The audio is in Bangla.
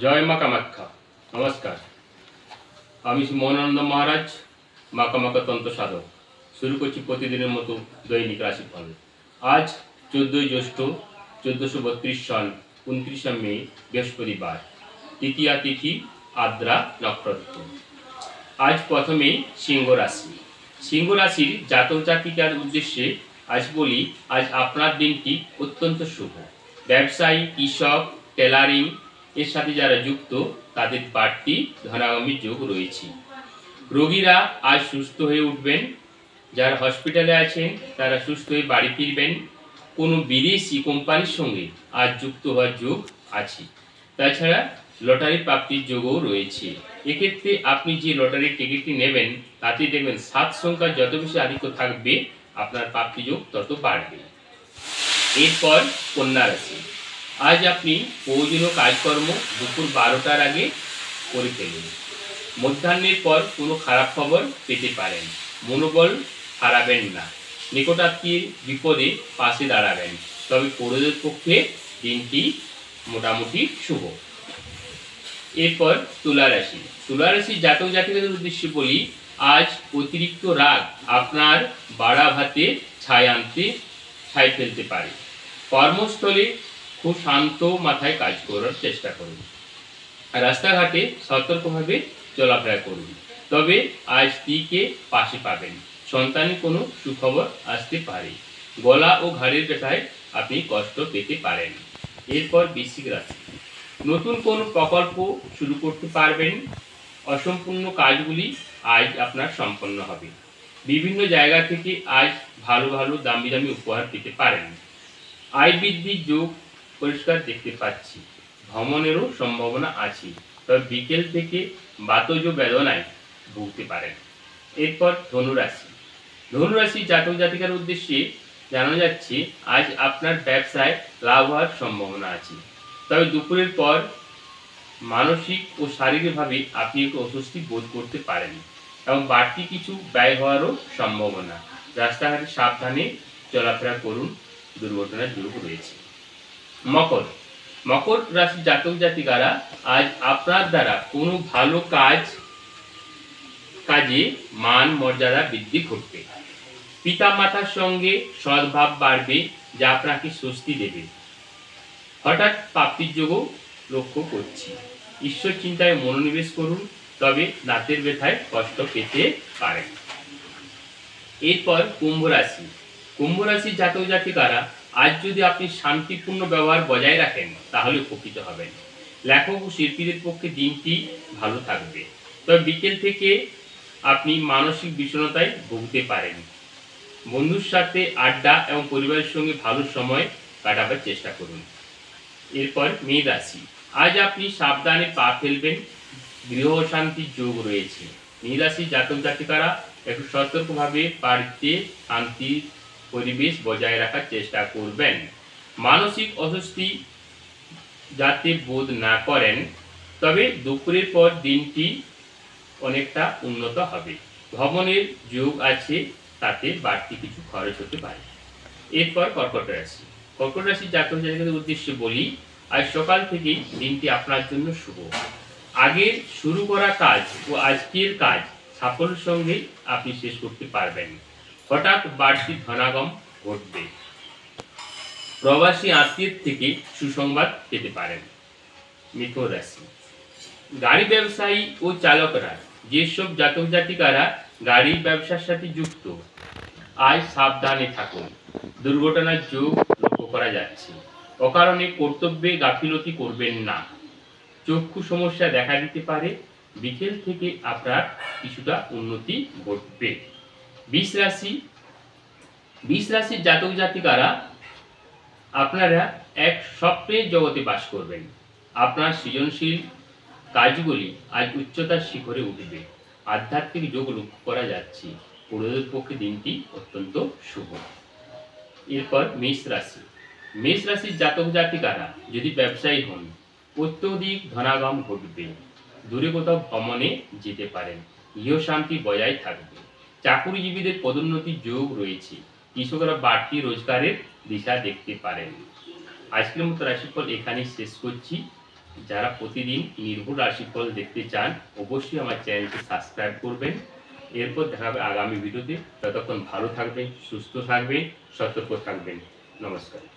জয় মা কামাখ্যা। নমস্কার, আমি শ্রী মৌনানন্দ মহারাজ, মা কামাখ্যা তন্ত্র সাধক। শুরু করছি প্রতিদিনের মতো দৈনিক রাশিফল। আজ 14ই জ্যৈষ্ঠ 1432 সন 29শে মে বৃহস্পতিবার, তৃতীয়া তিথি, আদ্রা নক্ষত্র। আজ প্রথমে সিংহ রাশি। সিংহ রাশির জাতক জাতিকার উদ্দেশ্যে আজ বলি, আজ আপনার দিনটি অত্যন্ত শুভ। ব্যবসায়ী, কৃষক, টেলারিং এর সাথে যারা যুক্ত তাদের বাড়তি ধনাগামীর যোগ রয়েছে। রোগীরা আজ সুস্থ হয়ে উঠবেন। যারা হসপিটালে আছেন তারা সুস্থ হয়ে বাড়ি ফিরবেন। কোনো বিদেশি কোম্পানির সঙ্গে আজ যুক্ত হওয়ার যোগ আছে। তাছাড়া লটারি প্রাপ্তির যোগও রয়েছে। এক্ষেত্রে আপনি যে লটারির টিকিটটি নেবেন তাতে দেখবেন 7 সংখ্যার যত বেশি আধিক্য থাকবে আপনার প্রাপ্তি যোগ তত বাড়বে। এরপর কন্যা রাশি। আজ আপনি প্রয়োজনীয় কাজকর্ম দুপুর 12টার আগে করে ফেলুন। মধ্যাহ্নের পর কোনো খারাপ খবর পেতে পারেন। মনোবল হারাবেন না। নিকটাত্মীয় বিপদে পাশে দাঁড়াবেন। তবে পরিবারের পক্ষে দিনটি মোটামুটি শুভ। এরপর তুলা রাশি। তুলা রাশির জাতক জাতিকাদের উদ্দেশ্যে বলি, আজ অতিরিক্ত রাগ আপনার বাড়া ভাতে ছাই ফেলতে পারে। কর্মস্থলে খুব শান্ত মাথায় কাজ করার চেষ্টা করুন। রাস্তাঘাটে সতর্কভাবে চলাফেরা করুন। তবে আজ স্ত্রীকে পাশে পাবেন। সন্তানে কোনো সুখবর আসতে পারে। গলা ও ঘাড়ের ব্যথায় আপনি কষ্ট পেতে পারেন। এরপর বৃশ্চিক রাশি। নতুন কোনো প্রকল্প শুরু করতে পারবেন। অসম্পূর্ণ কাজগুলি আজ আপনার সম্পন্ন হবে। বিভিন্ন জায়গা থেকে আজ ভালো ভালো দামি দামি উপহার পেতে পারেন। আয় বৃদ্ধির যোগ পরিষ্কার দেখতে পাচ্ছি। ভ্রমণেরও সম্ভাবনা আছে। তবে বিকেল থেকে বাতজ বেদনায় ভুগতে পারেন। এরপর ধনুরাশি। ধনুরাশি জাতক জাতিকার উদ্দেশ্যে জানানো যাচ্ছে, আজ আপনার ব্যবসায় লাভ হওয়ার সম্ভাবনা আছে। তবে দুপুরের পর মানসিক ও শারীরিকভাবে আপনি একটু অস্বস্তি বোধ করতে পারেন এবং বাড়তি কিছু ব্যয় হওয়ারও সম্ভাবনা। রাস্তাঘাটে সাবধানে চলাফেরা করুন, দুর্ঘটনার যোগ রয়েছে। মকর। মকর রাশির জাতক জাতিকারা আজ আপনার দ্বারা কোনো ভালো কাজে মান মর্যাদা বৃদ্ধি ঘটবে। পিতা মাতার সঙ্গে সদ্ভাব বাড়বে, যা আপনাকে স্বস্তি দেবে। হঠাৎ প্রাপ্তির যোগও লক্ষ্য করছি। ঈশ্বর চিন্তায় মনোনিবেশ করুন, তবে দাঁতের ব্যথায় কষ্ট পেতে পারেন। এরপর কুম্ভ রাশি। কুম্ভ রাশির জাতক জাতিকারা আজ যদি আপনি শান্তিপূর্ণ ব্যবহার বজায় রাখেন তাহলে উপকৃত হবেন। লেখক ও শিল্পীদের পক্ষে দিনটি ভালো থাকবে। তবে বিকেল থেকে আপনি মানসিক বিষণ্ণতায় ভুগতে পারেন। বন্ধুর সাথে আড্ডা এবং পরিবারের সঙ্গে ভালো সময় কাটাবার চেষ্টা করুন। এরপর মীন রাশি। আজ আপনি সাবধানে পা ফেলবেন। গৃহ শান্তির যোগ রয়েছে। মীন রাশির জাতক জাতিকারা একটু সতর্কভাবে বাড়িতে শান্তির পরিবেশ বজায় রাখার চেষ্টা করবেন। মানসিক অস্বস্তি যাতে বোধ না করেন। তবে দুপুরের পর দিনটি অনেকটা উন্নত হবে। ভ্রমণের যোগ আছে, তাতে বাড়তি কিছু খরচ হতে পারে। এরপর কর্কট রাশি। কর্কট রাশির জাতক জাতিকাদের উদ্দেশ্যে বলি, আজ সকাল থেকেই দিনটি আপনার জন্য শুভ। আগের শুরু করা কাজ ও আজকের কাজ সাফল্যের সঙ্গে আপনি শেষ করতে পারবেন। হঠাৎ বাড়তি ধনাগম ঘটবে। প্রবাসী আত্মীয়ের থেকে সুসংবাদ পেতে পারেন। মিথুন রাশি। গাড়ি ব্যবসায়ী ও চালকরা, যেসব জাতক জাতিকারা গাড়ির ব্যবসার সাথে যুক্ত, আজ সাবধানে থাকুন। দুর্ঘটনার যোগ লক্ষ্য করা যাচ্ছে। অকারণে কর্তব্যে গাফিলতি করবেন না। চক্ষু সমস্যা দেখা দিতে পারে। বিকেল থেকে আপনার কিছুটা উন্নতি ঘটবে। বৃষ রাশির জাতক জাতিকারা আপনারা এক স্বপ্নের জগতে বাস করবেন। আপনার সৃজনশীল কাজগুলি আজ উচ্চতার শিখরে উঠবে। আধ্যাত্মিক যোগ লক্ষ্য করা যাচ্ছে। পুরোদের পক্ষে দিনটি অত্যন্ত শুভ। এরপর মেষ রাশি। মেষ রাশির জাতক জাতিকারা যদি ব্যবসায়ী হন, অত্যধিক ধনাগম ঘটবে। দূরে কোথাও ভ্রমণে যেতে পারেন। গৃহ শান্তি বজায় থাকবে। চাকুরিজীবীদের পদোন্নতির যোগ রয়েছে। কৃষকরা বাড়তি রোজগারের দিশা দেখতে পারেন। আজকের মতো রাশিফল এখানেই শেষ করছি। যারা প্রতিদিন নির্ভুল রাশিফল দেখতে চান অবশ্যই আমার চ্যানেলটি সাবস্ক্রাইব করবেন। এরপর দেখা হবে আগামী ভিডিওতে। ততক্ষণ ভালো থাকবেন, সুস্থ থাকবেন, সতর্ক থাকবেন। নমস্কার।